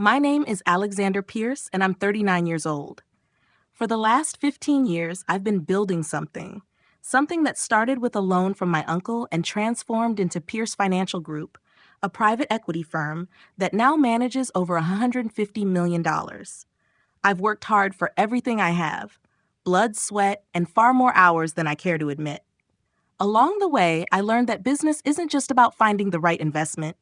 My name is Alexander Pierce, and I'm 39 years old. For the last 15 years, I've been building something that started with a loan from my uncle and transformed into Pierce Financial Group, a private equity firm that now manages over $150 million. I've worked hard for everything I have, blood, sweat, and far more hours than I care to admit. Along the way, I learned that business isn't just about finding the right investment.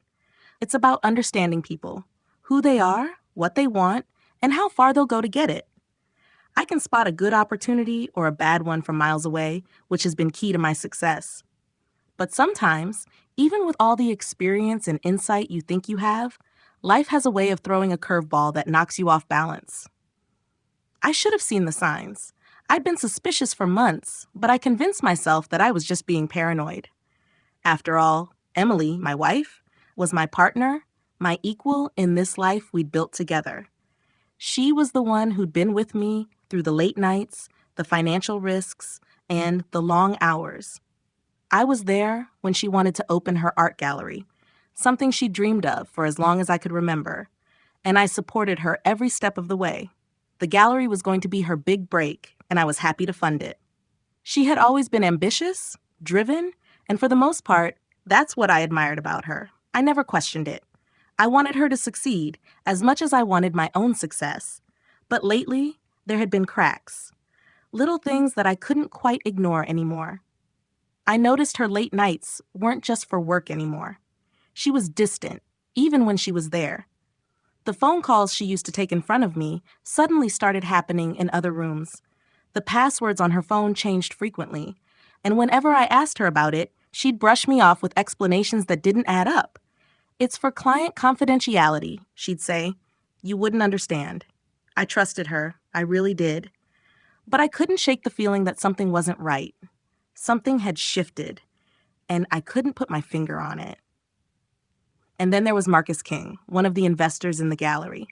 It's about understanding people, who they are, what they want, and how far they'll go to get it. I can spot a good opportunity or a bad one from miles away, which has been key to my success. But sometimes, even with all the experience and insight you think you have, life has a way of throwing a curveball that knocks you off balance. I should have seen the signs. I'd been suspicious for months, but I convinced myself that I was just being paranoid. After all, Emily, my wife, was my partner, my equal in this life we'd built together. She was the one who'd been with me through the late nights, the financial risks, and the long hours. I was there when she wanted to open her art gallery, something she dreamed of for as long as I could remember, and I supported her every step of the way. The gallery was going to be her big break, and I was happy to fund it. She had always been ambitious, driven, and for the most part, that's what I admired about her. I never questioned it. I wanted her to succeed as much as I wanted my own success. But lately, there had been cracks. Little things that I couldn't quite ignore anymore. I noticed her late nights weren't just for work anymore. She was distant, even when she was there. The phone calls she used to take in front of me suddenly started happening in other rooms. The passwords on her phone changed frequently, and whenever I asked her about it, she'd brush me off with explanations that didn't add up. "It's for client confidentiality," she'd say. "You wouldn't understand." I trusted her. I really did. But I couldn't shake the feeling that something wasn't right. Something had shifted, and I couldn't put my finger on it. And then there was Marcus King, one of the investors in the gallery.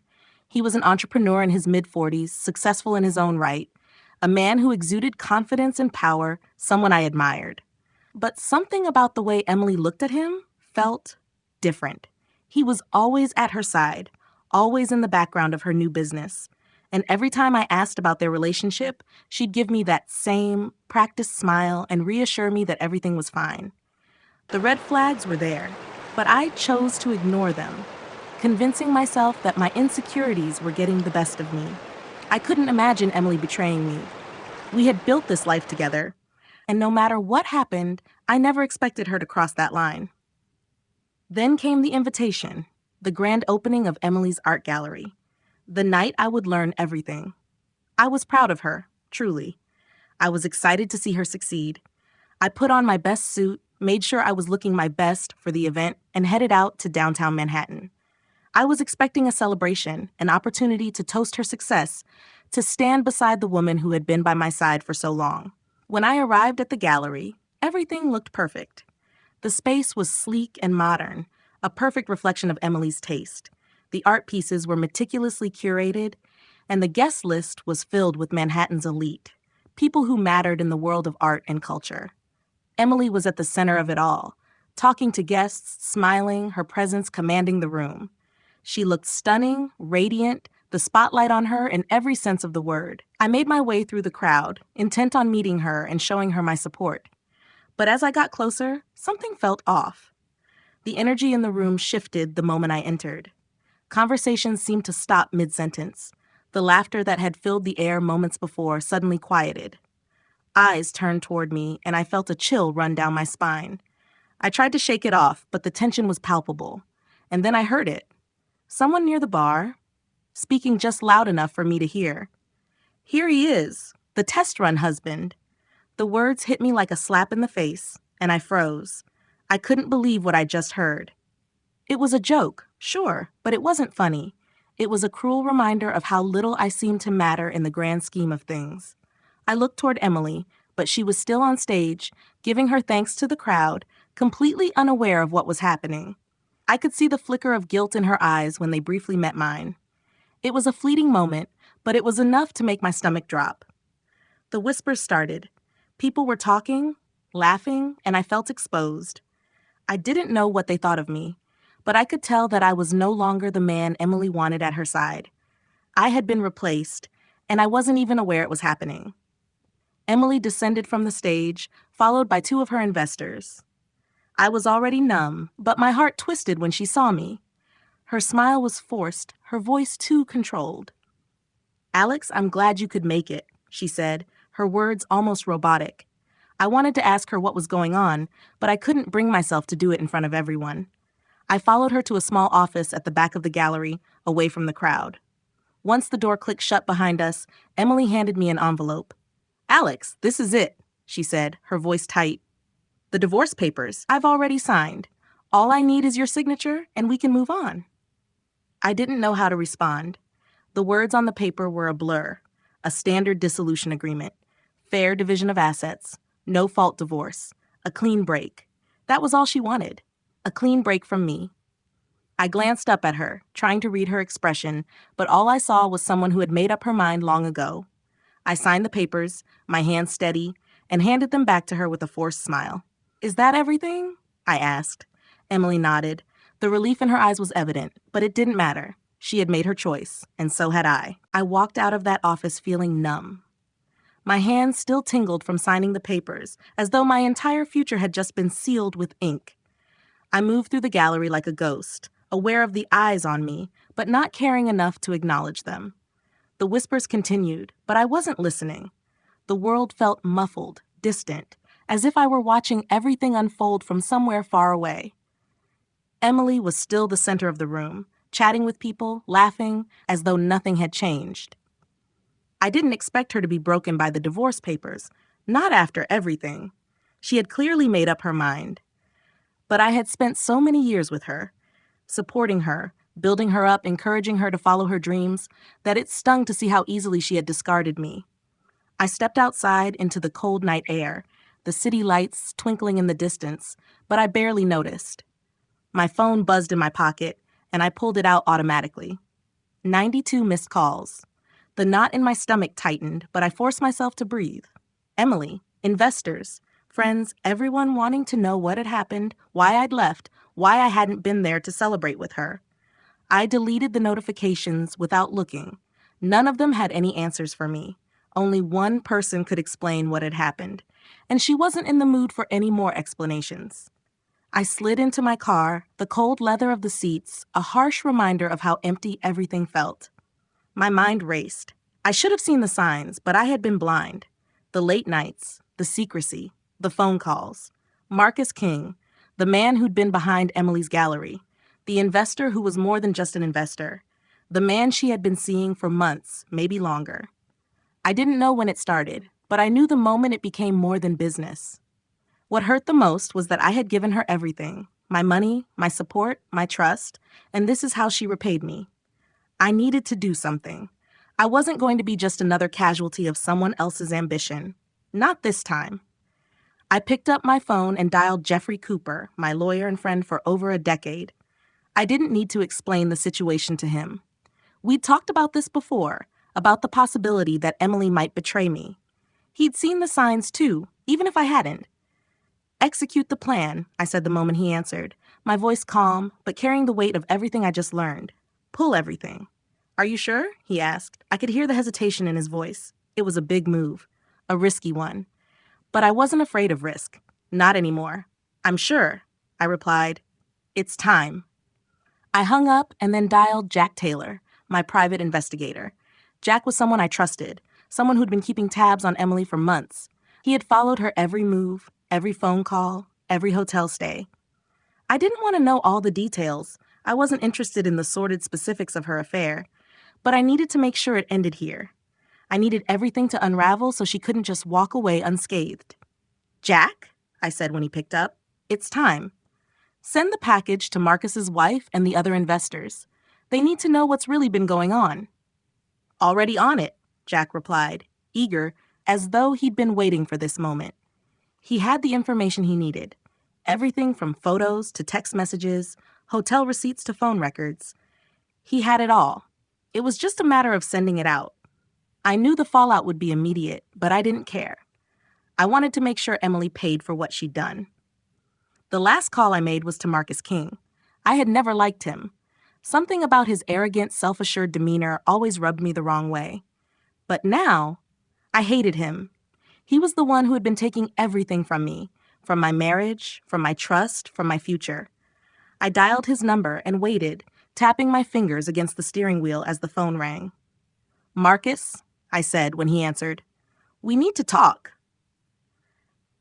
He was an entrepreneur in his mid-40s, successful in his own right, a man who exuded confidence and power, someone I admired. But something about the way Emily looked at him felt different. He was always at her side, always in the background of her new business. And every time I asked about their relationship, she'd give me that same practiced smile and reassure me that everything was fine. The red flags were there, but I chose to ignore them, convincing myself that my insecurities were getting the best of me. I couldn't imagine Emily betraying me. We had built this life together, and no matter what happened, I never expected her to cross that line. Then came the invitation, the grand opening of Emily's art gallery. The night I would learn everything. I was proud of her, truly. I was excited to see her succeed. I put on my best suit, made sure I was looking my best for the event, and headed out to downtown Manhattan. I was expecting a celebration, an opportunity to toast her success, to stand beside the woman who had been by my side for so long. When I arrived at the gallery, everything looked perfect. The space was sleek and modern, a perfect reflection of Emily's taste. The art pieces were meticulously curated, and the guest list was filled with Manhattan's elite, people who mattered in the world of art and culture. Emily was at the center of it all, talking to guests, smiling, her presence commanding the room. She looked stunning, radiant, the spotlight on her in every sense of the word. I made my way through the crowd, intent on meeting her and showing her my support. But as I got closer, something felt off. The energy in the room shifted the moment I entered. Conversations seemed to stop mid-sentence. The laughter that had filled the air moments before suddenly quieted. Eyes turned toward me, and I felt a chill run down my spine. I tried to shake it off, but the tension was palpable. And then I heard it. Someone near the bar, speaking just loud enough for me to hear. "Here he is, the test run husband." The words hit me like a slap in the face, and I froze. I couldn't believe what I just heard. It was a joke, sure, but it wasn't funny. It was a cruel reminder of how little I seemed to matter in the grand scheme of things. I looked toward Emily, but she was still on stage, giving her thanks to the crowd, completely unaware of what was happening. I could see the flicker of guilt in her eyes when they briefly met mine. It was a fleeting moment, but it was enough to make my stomach drop. The whispers started. People were talking, laughing, and I felt exposed. I didn't know what they thought of me, but I could tell that I was no longer the man Emily wanted at her side. I had been replaced, and I wasn't even aware it was happening. Emily descended from the stage, followed by two of her investors. I was already numb, but my heart twisted when she saw me. Her smile was forced, her voice too controlled. "Alex, I'm glad you could make it," she said, her words almost robotic. I wanted to ask her what was going on, but I couldn't bring myself to do it in front of everyone. I followed her to a small office at the back of the gallery, away from the crowd. Once the door clicked shut behind us, Emily handed me an envelope. "Alex, this is it," she said, her voice tight. "The divorce papers, I've already signed. All I need is your signature, and we can move on." I didn't know how to respond. The words on the paper were a blur. A standard dissolution agreement. Fair division of assets. No fault divorce. A clean break. That was all she wanted. A clean break from me. I glanced up at her, trying to read her expression, but all I saw was someone who had made up her mind long ago. I signed the papers, my hands steady, and handed them back to her with a forced smile. "Is that everything?" I asked. Emily nodded. The relief in her eyes was evident, but it didn't matter. She had made her choice, and so had I. I walked out of that office feeling numb. My hands still tingled from signing the papers, as though my entire future had just been sealed with ink. I moved through the gallery like a ghost, aware of the eyes on me, but not caring enough to acknowledge them. The whispers continued, but I wasn't listening. The world felt muffled, distant, as if I were watching everything unfold from somewhere far away. Emily was still the center of the room, chatting with people, laughing, as though nothing had changed. I didn't expect her to be broken by the divorce papers, not after everything. She had clearly made up her mind. But I had spent so many years with her, supporting her, building her up, encouraging her to follow her dreams, that it stung to see how easily she had discarded me. I stepped outside into the cold night air, the city lights twinkling in the distance, but I barely noticed. My phone buzzed in my pocket, and I pulled it out automatically. 92 missed calls. The knot in my stomach tightened, but I forced myself to breathe. Emily, investors, friends, everyone wanting to know what had happened, why I'd left, why I hadn't been there to celebrate with her. I deleted the notifications without looking. None of them had any answers for me. Only one person could explain what had happened, and she wasn't in the mood for any more explanations. I slid into my car, the cold leather of the seats, a harsh reminder of how empty everything felt. My mind raced. I should have seen the signs, but I had been blind. The late nights, the secrecy, the phone calls. Marcus King, the man who'd been behind Emily's gallery, the investor who was more than just an investor, the man she had been seeing for months, maybe longer. I didn't know when it started, but I knew the moment it became more than business. What hurt the most was that I had given her everything, my money, my support, my trust, and this is how she repaid me. I needed to do something. I wasn't going to be just another casualty of someone else's ambition. Not this time. I picked up my phone and dialed Jeffrey Cooper, my lawyer and friend for over a decade. I didn't need to explain the situation to him. We'd talked about this before, about the possibility that Emily might betray me. He'd seen the signs too, even if I hadn't. "Execute the plan," I said the moment he answered, my voice calm, but carrying the weight of everything I just learned. "Pull everything." "Are you sure?" he asked. I could hear the hesitation in his voice. It was a big move, a risky one. But I wasn't afraid of risk. Not anymore. "I'm sure," I replied. "It's time." I hung up and then dialed Jack Taylor, my private investigator. Jack was someone I trusted, someone who'd been keeping tabs on Emily for months. He had followed her every move, every phone call, every hotel stay. I didn't want to know all the details. I wasn't interested in the sordid specifics of her affair, but I needed to make sure it ended here. I needed everything to unravel so she couldn't just walk away unscathed. "Jack," I said when he picked up, "it's time. Send the package to Marcus's wife and the other investors. They need to know what's really been going on." "Already on it," Jack replied, eager, as though he'd been waiting for this moment. He had the information he needed. Everything from photos to text messages, hotel receipts to phone records. He had it all. It was just a matter of sending it out. I knew the fallout would be immediate, but I didn't care. I wanted to make sure Emily paid for what she'd done. The last call I made was to Marcus King. I had never liked him. Something about his arrogant, self-assured demeanor always rubbed me the wrong way. But now, I hated him. He was the one who had been taking everything from me, from my marriage, from my trust, from my future. I dialed his number and waited, tapping my fingers against the steering wheel as the phone rang. "Marcus," I said when he answered, "we need to talk."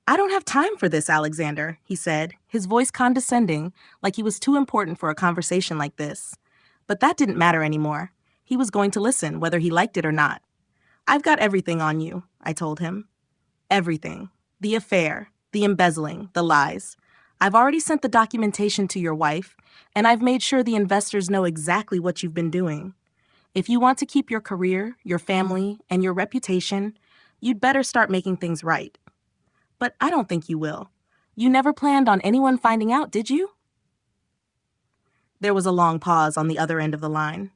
"I don't have time for this, Alexander," he said, his voice condescending, like he was too important for a conversation like this. But that didn't matter anymore. He was going to listen, whether he liked it or not. "I've got everything on you," I told him. "Everything. The affair, the embezzling, the lies. I've already sent the documentation to your wife, and I've made sure the investors know exactly what you've been doing. If you want to keep your career, your family, and your reputation, you'd better start making things right. But I don't think you will. You never planned on anyone finding out, did you?" There was a long pause on the other end of the line.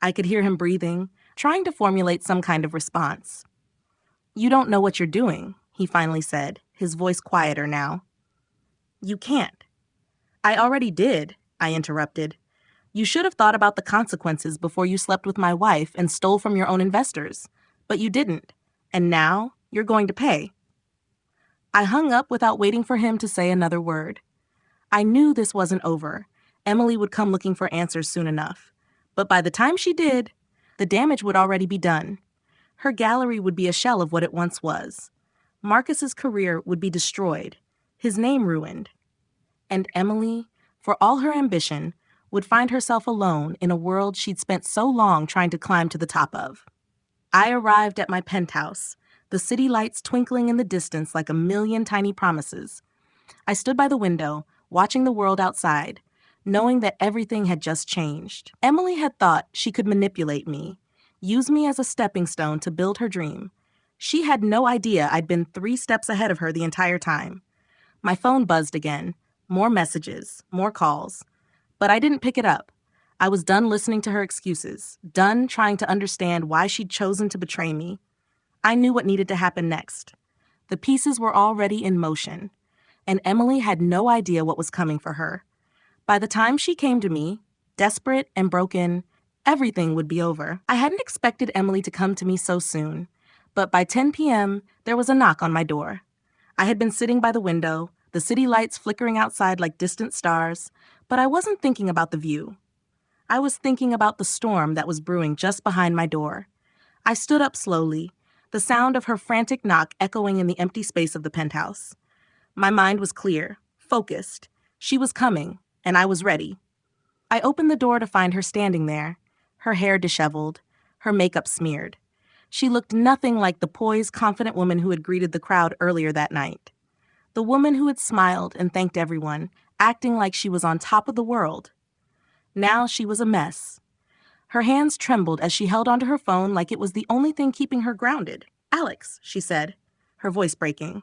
I could hear him breathing, trying to formulate some kind of response. "You don't know what you're doing," he finally said, his voice quieter now. "You can't." "I already did," I interrupted. "You should have thought about the consequences before you slept with my wife and stole from your own investors. But you didn't. And now you're going to pay." I hung up without waiting for him to say another word. I knew this wasn't over. Emily would come looking for answers soon enough. But by the time she did, the damage would already be done. Her gallery would be a shell of what it once was. Marcus's career would be destroyed, his name ruined. And Emily, for all her ambition, would find herself alone in a world she'd spent so long trying to climb to the top of. I arrived at my penthouse, the city lights twinkling in the distance like a million tiny promises. I stood by the window, watching the world outside, knowing that everything had just changed. Emily had thought she could manipulate me, use me as a stepping stone to build her dream. She had no idea I'd been 3 steps ahead of her the entire time. My phone buzzed again, more messages, more calls. But I didn't pick it up. I was done listening to her excuses, done trying to understand why she'd chosen to betray me. I knew what needed to happen next. The pieces were already in motion, and Emily had no idea what was coming for her. By the time she came to me, desperate and broken, everything would be over. I hadn't expected Emily to come to me so soon, but by 10 p.m., there was a knock on my door. I had been sitting by the window, the city lights flickering outside like distant stars, but I wasn't thinking about the view. I was thinking about the storm that was brewing just behind my door. I stood up slowly, the sound of her frantic knock echoing in the empty space of the penthouse. My mind was clear, focused. She was coming, and I was ready. I opened the door to find her standing there, her hair disheveled, her makeup smeared. She looked nothing like the poised, confident woman who had greeted the crowd earlier that night. The woman who had smiled and thanked everyone, acting like she was on top of the world. Now she was a mess. Her hands trembled as she held onto her phone like it was the only thing keeping her grounded. "Alex," she said, her voice breaking.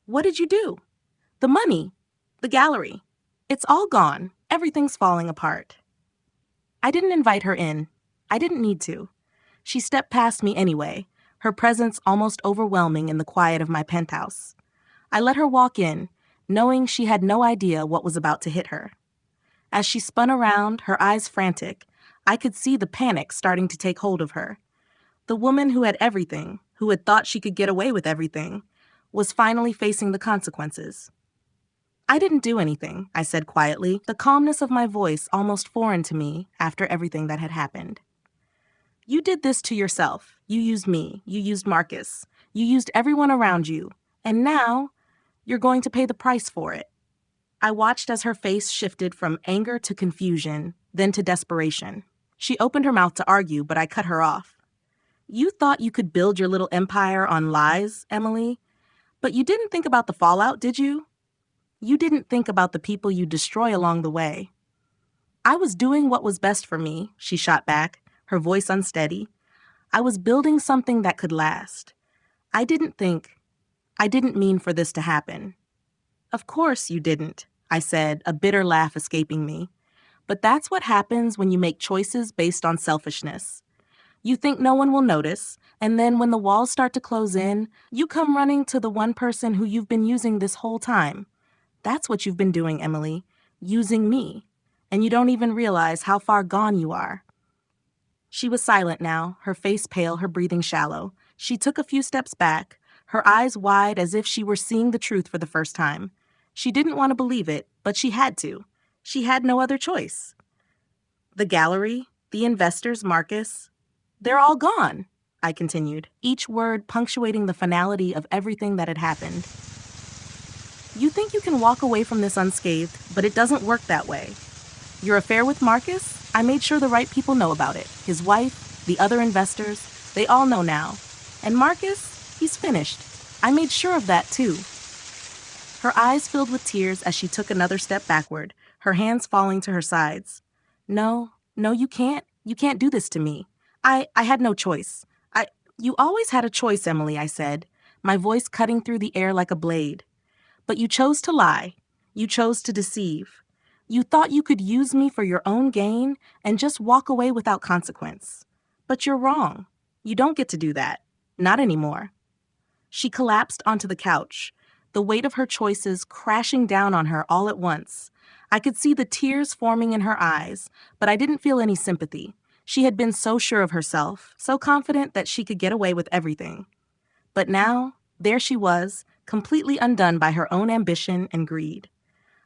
"What did you do? The money, the gallery. It's all gone. Everything's falling apart." I didn't invite her in. I didn't need to. She stepped past me anyway, her presence almost overwhelming in the quiet of my penthouse. I let her walk in, knowing she had no idea what was about to hit her. As she spun around, her eyes frantic, I could see the panic starting to take hold of her. The woman who had everything, who had thought she could get away with everything, was finally facing the consequences. "I didn't do anything," I said quietly, the calmness of my voice almost foreign to me after everything that had happened. "You did this to yourself. You used me. You used Marcus. You used everyone around you. And now, you're going to pay the price for it." I watched as her face shifted from anger to confusion, then to desperation. She opened her mouth to argue, but I cut her off. "You thought you could build your little empire on lies, Emily? But you didn't think about the fallout, did you? You didn't think about the people you destroy along the way." "I was doing what was best for me," she shot back, her voice unsteady. "I was building something that could last. I didn't mean for this to happen." "Of course you didn't," I said, a bitter laugh escaping me. "But that's what happens when you make choices based on selfishness. You think no one will notice, and then when the walls start to close in, you come running to the one person who you've been using this whole time. That's what you've been doing, Emily, using me. and you don't even realize how far gone you are. She was silent now, her face pale, her breathing shallow. She took a few steps back, her eyes wide as if she were seeing the truth for the first time. She didn't want to believe it, but she had to. She had no other choice. The gallery, the investors, Marcus, they're all gone, I continued, each word punctuating the finality of everything that had happened. You think you can walk away from this unscathed, but it doesn't work that way. Your affair with Marcus, I made sure the right people know about it. His wife, the other investors, they all know now. And Marcus, he's finished. I made sure of that too. Her eyes filled with tears as she took another step backward, her hands falling to her sides. No, you can't. You can't do this to me. I had no choice. You always had a choice, Emily, I said, my voice cutting through the air like a blade. But you chose to lie. You chose to deceive. You thought you could use me for your own gain and just walk away without consequence. But you're wrong. You don't get to do that. Not anymore. She collapsed onto the couch, the weight of her choices crashing down on her all at once. I could see the tears forming in her eyes, but I didn't feel any sympathy. She had been so sure of herself, so confident that she could get away with everything. But now, there she was, completely undone by her own ambition and greed.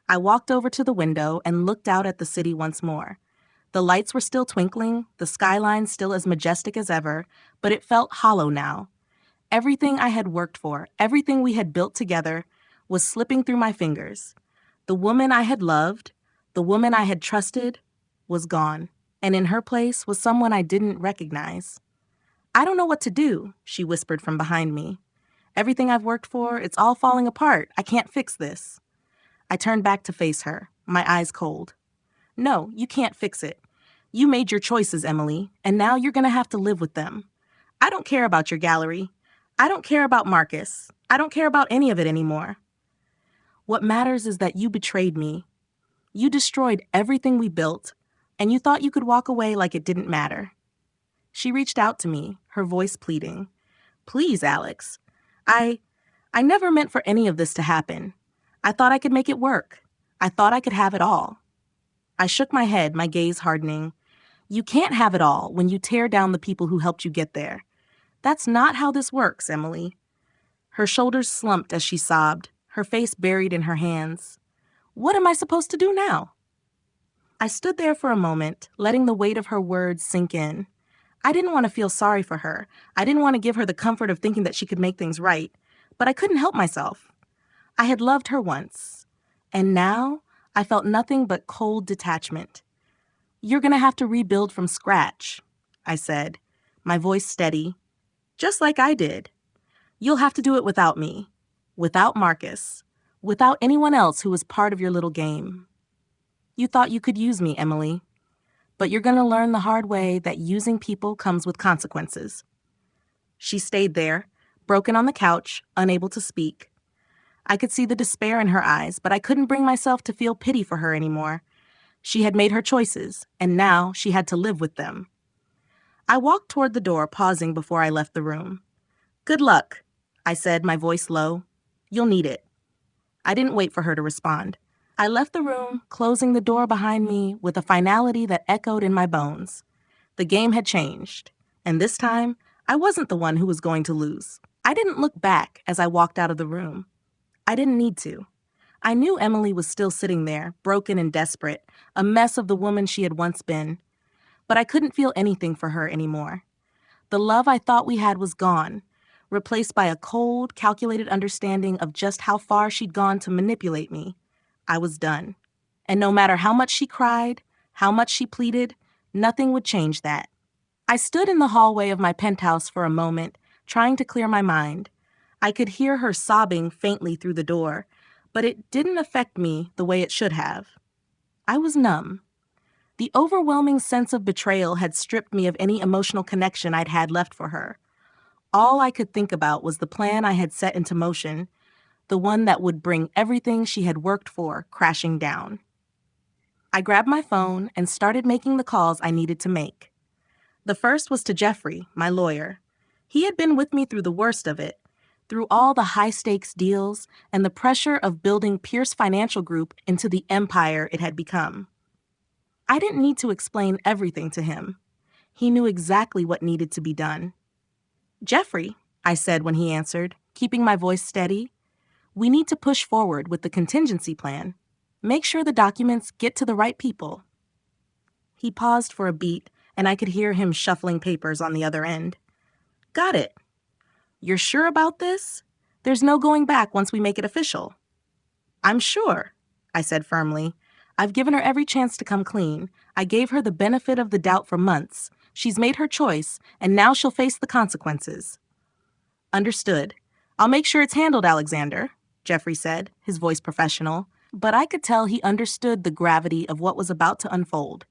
I walked over to the window and looked out at the city once more. The lights were still twinkling, the skyline still as majestic as ever, but it felt hollow now. Everything I had worked for, everything we had built together, was slipping through my fingers. The woman I had loved, the woman I had trusted, was gone, and in her place was someone I didn't recognize. I don't know what to do, she whispered from behind me. Everything I've worked for, it's all falling apart. I can't fix this. I turned back to face her, my eyes cold. No, you can't fix it. You made your choices, Emily, and now you're going to have to live with them. I don't care about your gallery. I don't care about Marcus. I don't care about any of it anymore. What matters is that you betrayed me. You destroyed everything we built, and you thought you could walk away like it didn't matter. She reached out to me, her voice pleading. Please, Alex. I never meant for any of this to happen. I thought I could make it work. I thought I could have it all. I shook my head, my gaze hardening. You can't have it all when you tear down the people who helped you get there. That's not how this works, Emily. Her shoulders slumped as she sobbed, her face buried in her hands. What am I supposed to do now? I stood there for a moment, letting the weight of her words sink in. I didn't want to feel sorry for her. I didn't want to give her the comfort of thinking that she could make things right, but I couldn't help myself. I had loved her once, and now I felt nothing but cold detachment. You're going to have to rebuild from scratch, I said, my voice steady, just like I did. You'll have to do it without me, without Marcus, without anyone else who was part of your little game. You thought you could use me, Emily, but you're going to learn the hard way that using people comes with consequences. She stayed there, broken on the couch, unable to speak. I could see the despair in her eyes, but I couldn't bring myself to feel pity for her anymore. She had made her choices, and now she had to live with them. I walked toward the door, pausing before I left the room. Good luck, I said, my voice low. You'll need it. I didn't wait for her to respond. I left the room, closing the door behind me with a finality that echoed in my bones. The game had changed, and this time, I wasn't the one who was going to lose. I didn't look back as I walked out of the room. I didn't need to. I knew Emily was still sitting there, broken and desperate, a mess of the woman she had once been. But I couldn't feel anything for her anymore. The love I thought we had was gone, replaced by a cold, calculated understanding of just how far she'd gone to manipulate me. I was done. And no matter how much she cried, how much she pleaded, nothing would change that. I stood in the hallway of my penthouse for a moment, trying to clear my mind. I could hear her sobbing faintly through the door, but it didn't affect me the way it should have. I was numb. The overwhelming sense of betrayal had stripped me of any emotional connection I'd had left for her. All I could think about was the plan I had set into motion, the one that would bring everything she had worked for crashing down. I grabbed my phone and started making the calls I needed to make. The first was to Jeffrey, my lawyer. He had been with me through the worst of it, through all the high-stakes deals and the pressure of building Pierce Financial Group into the empire it had become. I didn't need to explain everything to him. He knew exactly what needed to be done. "Jeffrey," I said when he answered, keeping my voice steady, "we need to push forward with the contingency plan. Make sure the documents get to the right people." He paused for a beat, and I could hear him shuffling papers on the other end. "Got it. You're sure about this? There's no going back once we make it official." "I'm sure," I said firmly. "I've given her every chance to come clean. I gave her the benefit of the doubt for months. She's made her choice, and now she'll face the consequences." "Understood. I'll make sure it's handled, Alexander," Jeffrey said, his voice professional, but I could tell he understood the gravity of what was about to unfold.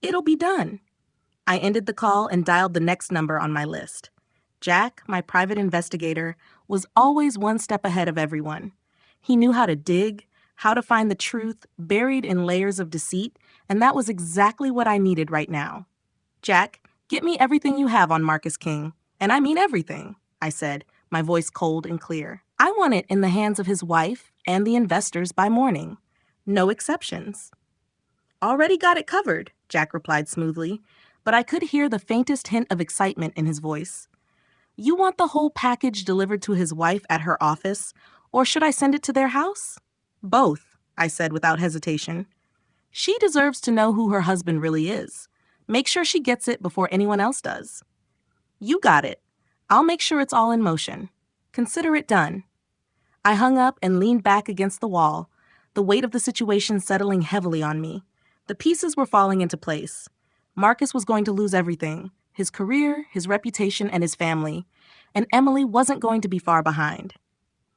"It'll be done." I ended the call and dialed the next number on my list. Jack, my private investigator, was always one step ahead of everyone. He knew how to dig, how to find the truth buried in layers of deceit, and that was exactly what I needed right now. "Jack, get me everything you have on Marcus King. And I mean everything," I said, my voice cold and clear. "I want it in the hands of his wife and the investors by morning. No exceptions." "Already got it covered," Jack replied smoothly, but I could hear the faintest hint of excitement in his voice. "You want the whole package delivered to his wife at her office, or should I send it to their house?" "Both," I said without hesitation. "She deserves to know who her husband really is. Make sure she gets it before anyone else does." "You got it. I'll make sure it's all in motion. Consider it done." I hung up and leaned back against the wall, the weight of the situation settling heavily on me. The pieces were falling into place. Marcus was going to lose everything: his career, his reputation, and his family, and Emily wasn't going to be far behind.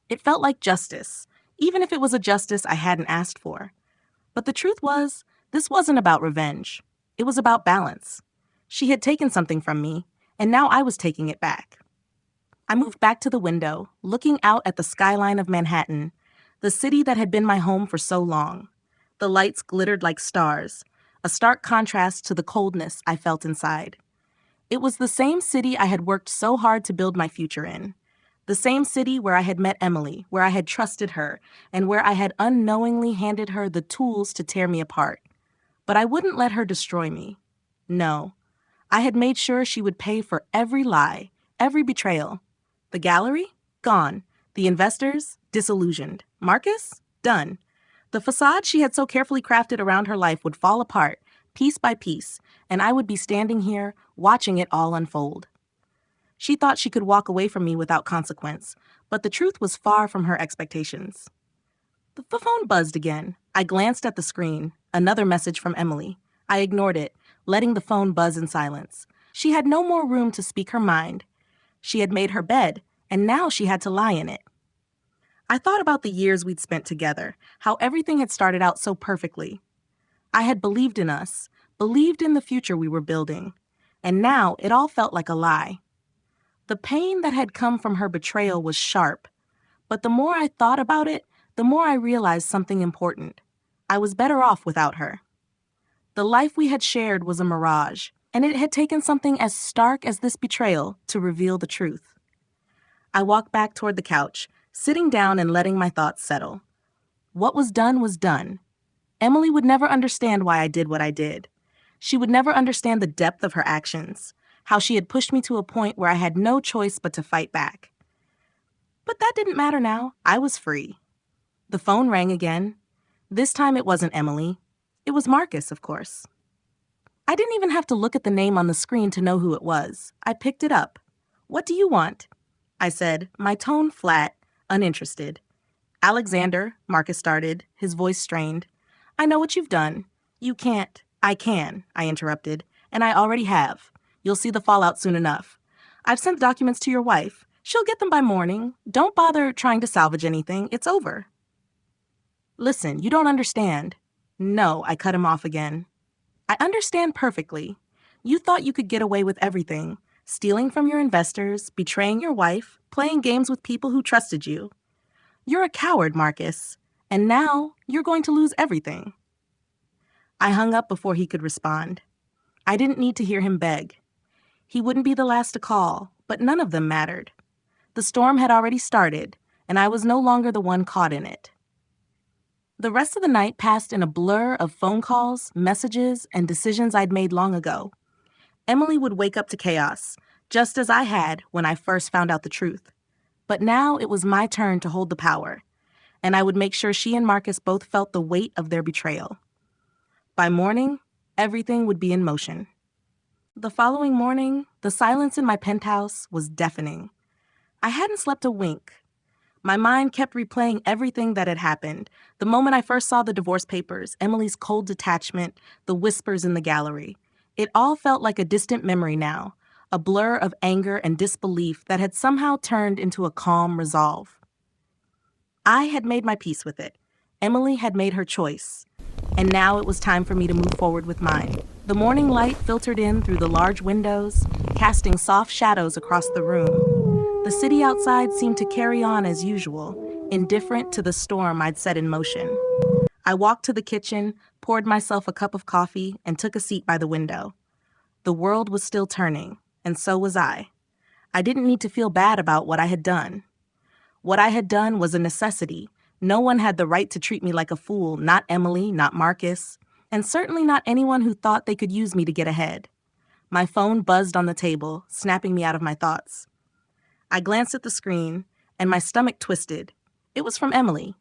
It felt like justice, even if it was a justice I hadn't asked for. But the truth was, this wasn't about revenge. It was about balance. She had taken something from me, and now I was taking it back. I moved back to the window, looking out at the skyline of Manhattan, the city that had been my home for so long. The lights glittered like stars, a stark contrast to the coldness I felt inside. It was the same city I had worked so hard to build my future in. The same city where I had met Emily, where I had trusted her, and where I had unknowingly handed her the tools to tear me apart. But I wouldn't let her destroy me. No. I had made sure she would pay for every lie, every betrayal. The gallery? Gone. The investors? Disillusioned. Marcus? Done. The facade she had so carefully crafted around her life would fall apart, piece by piece, and I would be standing here, watching it all unfold. She thought she could walk away from me without consequence, but the truth was far from her expectations. The phone buzzed again. I glanced at the screen. Another message from Emily. I ignored it, letting the phone buzz in silence. She had no more room to speak her mind. She had made her bed, and now she had to lie in it. I thought about the years we'd spent together, how everything had started out so perfectly. I had believed in us, believed in the future we were building, and now it all felt like a lie. The pain that had come from her betrayal was sharp, but the more I thought about it, the more I realized something important. I was better off without her. The life we had shared was a mirage, and it had taken something as stark as this betrayal to reveal the truth. I walked back toward the couch, sitting down and letting my thoughts settle. What was done. Emily would never understand why I did what I did. She would never understand the depth of her actions, how she had pushed me to a point where I had no choice but to fight back. But that didn't matter now. I was free. The phone rang again. This time it wasn't Emily. It was Marcus, of course. I didn't even have to look at the name on the screen to know who it was. I picked it up. "What do you want?" I said, my tone flat, uninterested. "Alexander," Marcus started, his voice strained. "I know what you've done. You can't." "I can," I interrupted, "and I already have. You'll see the fallout soon enough. I've sent the documents to your wife. She'll get them by morning. Don't bother trying to salvage anything. It's over." "Listen, you don't understand." "No," I cut him off again. "I understand perfectly. You thought you could get away with everything, stealing from your investors, betraying your wife, playing games with people who trusted you. You're a coward, Marcus, and now you're going to lose everything." I hung up before he could respond. I didn't need to hear him beg. He wouldn't be the last to call, but none of them mattered. The storm had already started, and I was no longer the one caught in it. The rest of the night passed in a blur of phone calls, messages, and decisions I'd made long ago. Emily would wake up to chaos, just as I had when I first found out the truth. But now it was my turn to hold the power, and I would make sure she and Marcus both felt the weight of their betrayal. By morning, everything would be in motion. The following morning, the silence in my penthouse was deafening. I hadn't slept a wink. My mind kept replaying everything that had happened. The moment I first saw the divorce papers, Emily's cold detachment, the whispers in the gallery. It all felt like a distant memory now, a blur of anger and disbelief that had somehow turned into a calm resolve. I had made my peace with it. Emily had made her choice. And now it was time for me to move forward with mine. The morning light filtered in through the large windows, casting soft shadows across the room. The city outside seemed to carry on as usual, indifferent to the storm I'd set in motion. I walked to the kitchen, poured myself a cup of coffee, and took a seat by the window. The world was still turning, and so was I. I didn't need to feel bad about what I had done. What I had done was a necessity. No one had the right to treat me like a fool, not Emily, not Marcus, and certainly not anyone who thought they could use me to get ahead. My phone buzzed on the table, snapping me out of my thoughts. I glanced at the screen, and my stomach twisted. It was from Emily.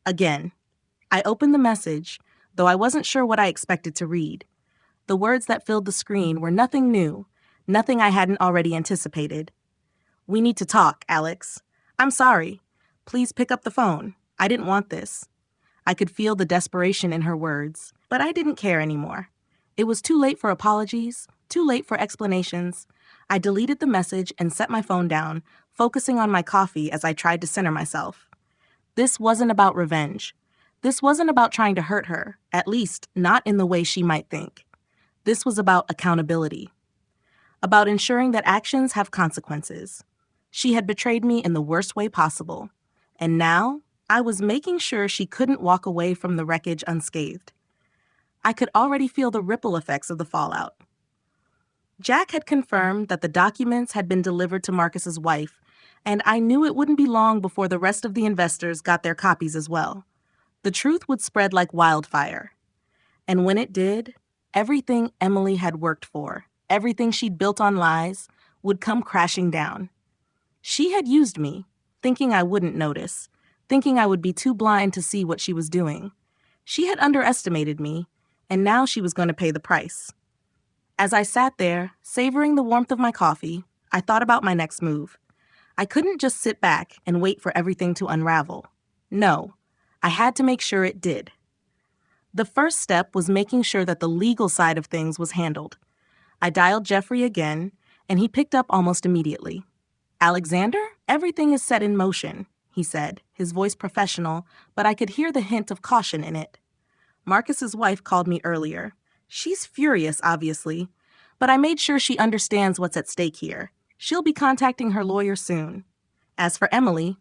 Again. I opened the message, though I wasn't sure what I expected to read. The words that filled the screen were nothing new, nothing I hadn't already anticipated. "We need to talk, Alex. I'm sorry. Please pick up the phone. I didn't want this." I could feel the desperation in her words, but I didn't care anymore. It was too late for apologies, too late for explanations. I deleted the message and set my phone down, focusing on my coffee as I tried to center myself. This wasn't about revenge. This wasn't about trying to hurt her, at least not in the way she might think. This was about accountability, about ensuring that actions have consequences. She had betrayed me in the worst way possible, and now I was making sure she couldn't walk away from the wreckage unscathed. I could already feel the ripple effects of the fallout. Jack had confirmed that the documents had been delivered to Marcus's wife, and I knew it wouldn't be long before the rest of the investors got their copies as well. The truth would spread like wildfire. And when it did, everything Emily had worked for, everything she'd built on lies, would come crashing down. She had used me, thinking I wouldn't notice, thinking I would be too blind to see what she was doing. She had underestimated me, and now she was going to pay the price. As I sat there, savoring the warmth of my coffee, I thought about my next move. I couldn't just sit back and wait for everything to unravel. No, I had to make sure it did. The first step was making sure that the legal side of things was handled. I dialed Jeffrey again, and he picked up almost immediately. "Alexander, everything is set in motion," he said, his voice professional, but I could hear the hint of caution in it. "Marcus's wife called me earlier. She's furious, obviously, but I made sure she understands what's at stake here. She'll be contacting her lawyer soon. As for Emily,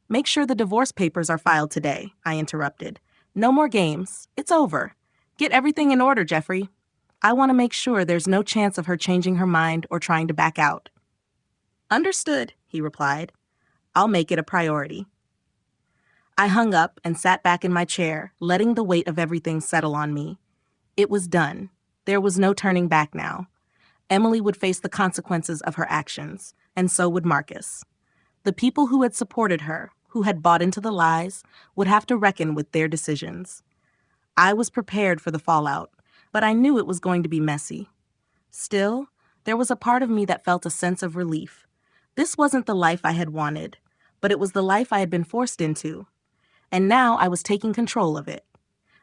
make sure the divorce papers are filed today," I interrupted. "No more games. It's over. Get everything in order, Jeffrey. I want to make sure there's no chance of her changing her mind or trying to back out." "Understood," he replied. "I'll make it a priority." I hung up and sat back in my chair, letting the weight of everything settle on me. It was done. There was no turning back now. Emily would face the consequences of her actions, and so would Marcus. The people who had supported her, who had bought into the lies, would have to reckon with their decisions. I was prepared for the fallout, but I knew it was going to be messy. Still, there was a part of me that felt a sense of relief. This wasn't the life I had wanted, but it was the life I had been forced into. And now I was taking control of it.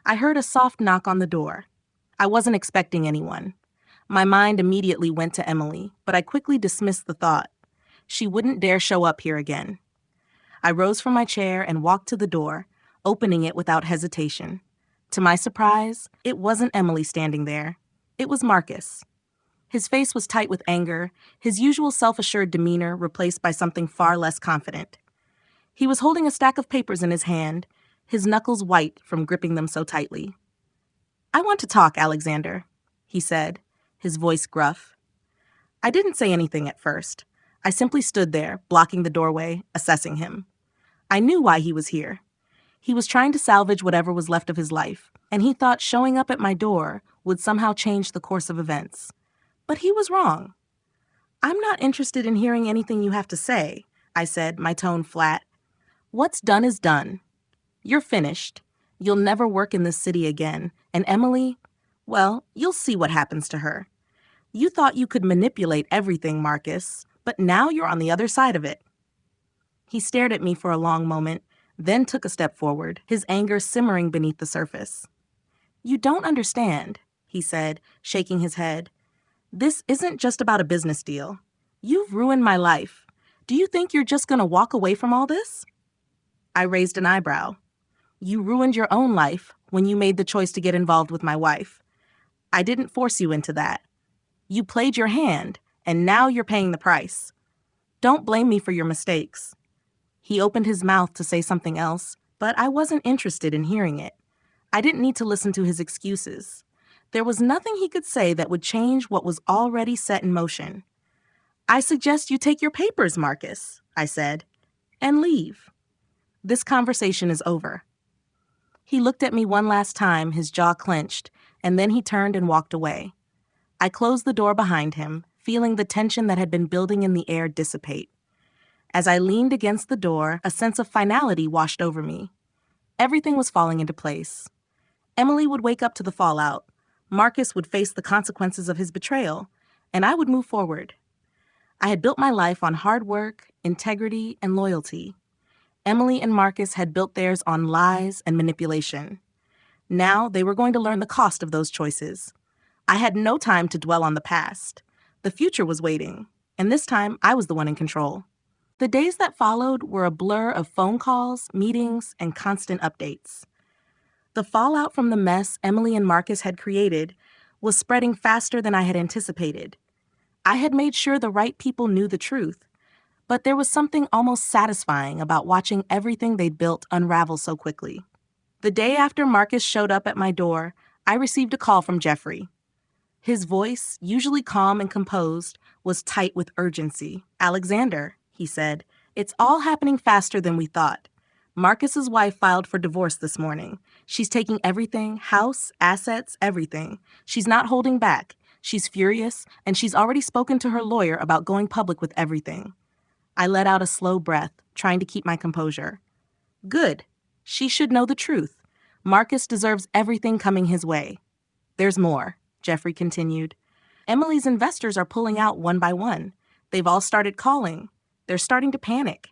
I heard a soft knock on the door. I wasn't expecting anyone. My mind immediately went to Emily, but I quickly dismissed the thought. She wouldn't dare show up here again. I rose from my chair and walked to the door, opening it without hesitation. To my surprise, it wasn't Emily standing there. It was Marcus. His face was tight with anger, his usual self-assured demeanor replaced by something far less confident. He was holding a stack of papers in his hand, his knuckles white from gripping them so tightly. "I want to talk, Alexander," he said, his voice gruff. I didn't say anything at first. I simply stood there, blocking the doorway, assessing him. I knew why he was here. He was trying to salvage whatever was left of his life, and he thought showing up at my door would somehow change the course of events. But he was wrong. "I'm not interested in hearing anything you have to say," I said, my tone flat. "What's done is done. You're finished. You'll never work in this city again, and Emily, well, you'll see what happens to her. You thought you could manipulate everything, Marcus, but now you're on the other side of it." He stared at me for a long moment, then took a step forward, his anger simmering beneath the surface. "You don't understand," he said, shaking his head. "This isn't just about a business deal. You've ruined my life. Do you think you're just going to walk away from all this?" I raised an eyebrow. "You ruined your own life when you made the choice to get involved with my wife. I didn't force you into that. You played your hand, and now you're paying the price. Don't blame me for your mistakes." He opened his mouth to say something else, but I wasn't interested in hearing it. I didn't need to listen to his excuses. There was nothing he could say that would change what was already set in motion. "I suggest you take your papers, Marcus," I said, "and leave. This conversation is over." He looked at me one last time, his jaw clenched, and then he turned and walked away. I closed the door behind him, feeling the tension that had been building in the air dissipate. As I leaned against the door, a sense of finality washed over me. Everything was falling into place. Emily would wake up to the fallout. Marcus would face the consequences of his betrayal, and I would move forward. I had built my life on hard work, integrity, and loyalty. Emily and Marcus had built theirs on lies and manipulation. Now they were going to learn the cost of those choices. I had no time to dwell on the past. The future was waiting, and this time I was the one in control. The days that followed were a blur of phone calls, meetings, and constant updates. The fallout from the mess Emily and Marcus had created was spreading faster than I had anticipated. I had made sure the right people knew the truth, but there was something almost satisfying about watching everything they'd built unravel so quickly. The day after Marcus showed up at my door, I received a call from Jeffrey. His voice, usually calm and composed, was tight with urgency. "Alexander," he said, "it's all happening faster than we thought. Marcus's wife filed for divorce this morning. She's taking everything, house, assets, everything. She's not holding back. She's furious, and she's already spoken to her lawyer about going public with everything." I let out a slow breath, trying to keep my composure. "Good. She should know the truth. Marcus deserves everything coming his way." "There's more," Jeffrey continued. "Emily's investors are pulling out one by one. They've all started calling. They're starting to panic.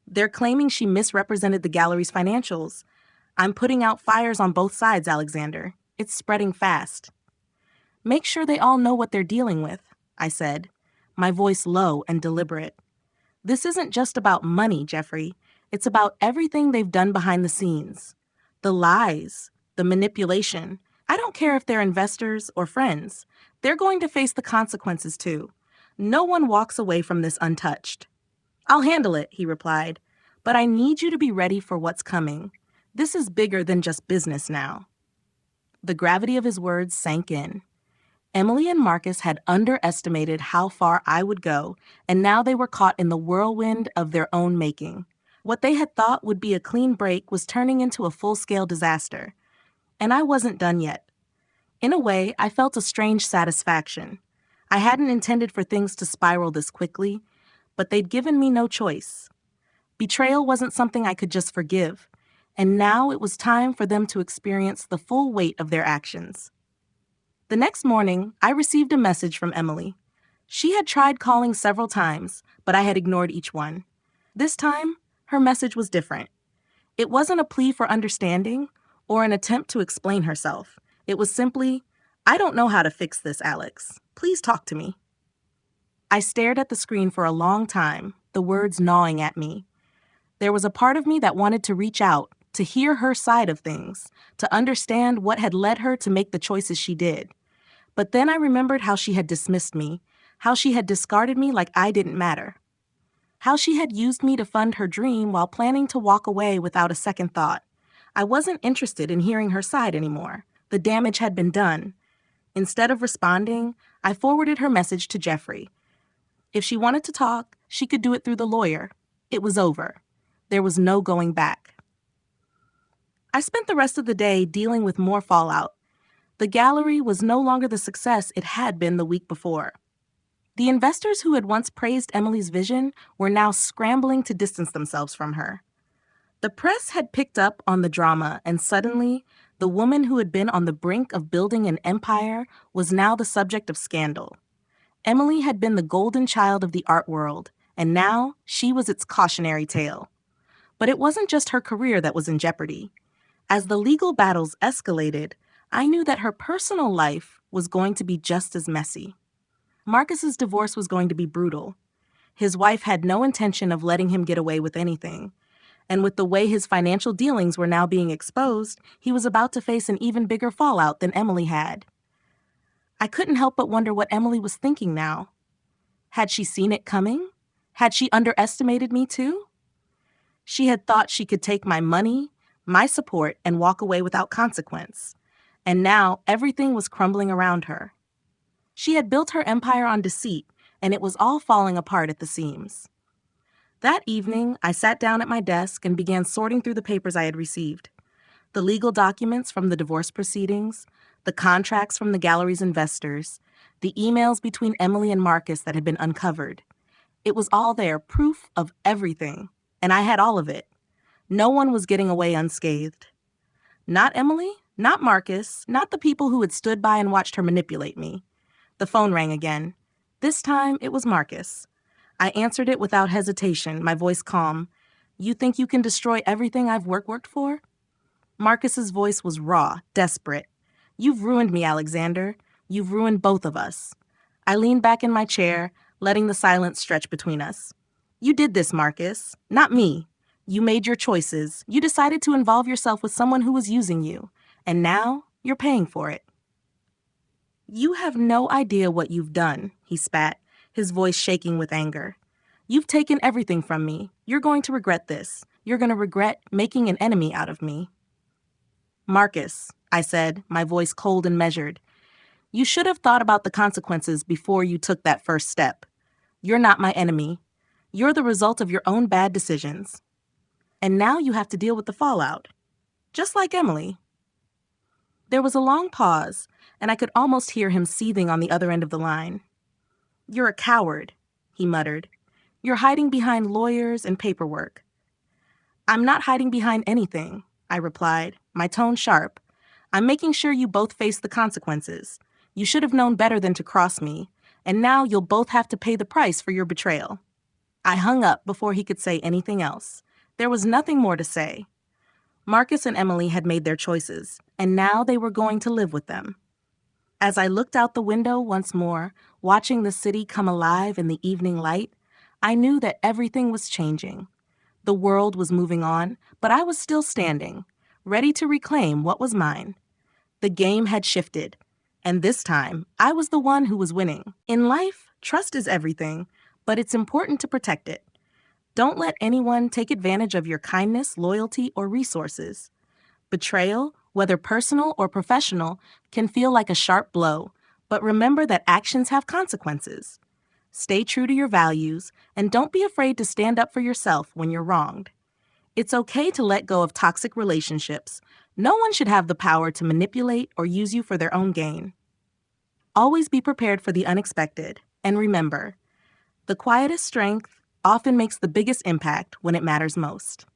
They're claiming she misrepresented the gallery's financials. I'm putting out fires on both sides, Alexander. It's spreading fast." "Make sure they all know what they're dealing with," I said, my voice low and deliberate. "This isn't just about money, Jeffrey. It's about everything they've done behind the scenes. The lies, the manipulation. I don't care if they're investors or friends. They're going to face the consequences too. No one walks away from this untouched." "I'll handle it," he replied, "but I need you to be ready for what's coming. This is bigger than just business now." The gravity of his words sank in. Emily and Marcus had underestimated how far I would go, and now they were caught in the whirlwind of their own making. What they had thought would be a clean break was turning into a full-scale disaster. And I wasn't done yet. In a way, I felt a strange satisfaction. I hadn't intended for things to spiral this quickly, but they'd given me no choice. Betrayal wasn't something I could just forgive, and now it was time for them to experience the full weight of their actions. The next morning, I received a message from Emily. She had tried calling several times, but I had ignored each one. This time, her message was different. It wasn't a plea for understanding or an attempt to explain herself. It was simply, "I don't know how to fix this, Alex. Please talk to me." I stared at the screen for a long time, the words gnawing at me. There was a part of me that wanted to reach out, to hear her side of things, to understand what had led her to make the choices she did. But then I remembered how she had dismissed me, how she had discarded me like I didn't matter, how she had used me to fund her dream while planning to walk away without a second thought. I wasn't interested in hearing her side anymore. The damage had been done. Instead of responding, I forwarded her message to Jeffrey. If she wanted to talk, she could do it through the lawyer. It was over. There was no going back. I spent the rest of the day dealing with more fallout. The gallery was no longer the success it had been the week before. The investors who had once praised Emily's vision were now scrambling to distance themselves from her. The press had picked up on the drama, and suddenly, the woman who had been on the brink of building an empire was now the subject of scandal. Emily had been the golden child of the art world, and now she was its cautionary tale. But it wasn't just her career that was in jeopardy. As the legal battles escalated, I knew that her personal life was going to be just as messy. Marcus's divorce was going to be brutal. His wife had no intention of letting him get away with anything. And with the way his financial dealings were now being exposed, he was about to face an even bigger fallout than Emily had. I couldn't help but wonder what Emily was thinking now. Had she seen it coming? Had she underestimated me too? She had thought she could take my money, my support, and walk away without consequence. And now everything was crumbling around her. She had built her empire on deceit, and it was all falling apart at the seams. That evening, I sat down at my desk and began sorting through the papers I had received. The legal documents from the divorce proceedings, the contracts from the gallery's investors, the emails between Emily and Marcus that had been uncovered. It was all there, proof of everything, and I had all of it. No one was getting away unscathed. Not Emily, not Marcus, not the people who had stood by and watched her manipulate me. The phone rang again. This time, it was Marcus. I answered it without hesitation, my voice calm. "You think you can destroy everything I've worked for?" Marcus's voice was raw, desperate. "You've ruined me, Alexander. You've ruined both of us." I leaned back in my chair, letting the silence stretch between us. "You did this, Marcus, not me. You made your choices. You decided to involve yourself with someone who was using you. And now, you're paying for it." "You have no idea what you've done," he spat, his voice shaking with anger. "You've taken everything from me. You're going to regret this. You're going to regret making an enemy out of me." "Marcus," I said, my voice cold and measured, "you should have thought about the consequences before you took that first step. You're not my enemy. You're the result of your own bad decisions. And now you have to deal with the fallout. Just like Emily." There was a long pause, and I could almost hear him seething on the other end of the line. "You're a coward," he muttered. "You're hiding behind lawyers and paperwork." "I'm not hiding behind anything," I replied, my tone sharp. "I'm making sure you both face the consequences. You should have known better than to cross me, and now you'll both have to pay the price for your betrayal." I hung up before he could say anything else. There was nothing more to say. Marcus and Emily had made their choices, and now they were going to live with them. As I looked out the window once more, watching the city come alive in the evening light, I knew that everything was changing. The world was moving on, but I was still standing, ready to reclaim what was mine. The game had shifted, and this time, I was the one who was winning. In life, trust is everything, but it's important to protect it. Don't let anyone take advantage of your kindness, loyalty, or resources. Betrayal, whether personal or professional, can feel like a sharp blow, but remember that actions have consequences. Stay true to your values, and don't be afraid to stand up for yourself when you're wronged. It's okay to let go of toxic relationships. No one should have the power to manipulate or use you for their own gain. Always be prepared for the unexpected, and remember, the quietest strength often makes the biggest impact when it matters most.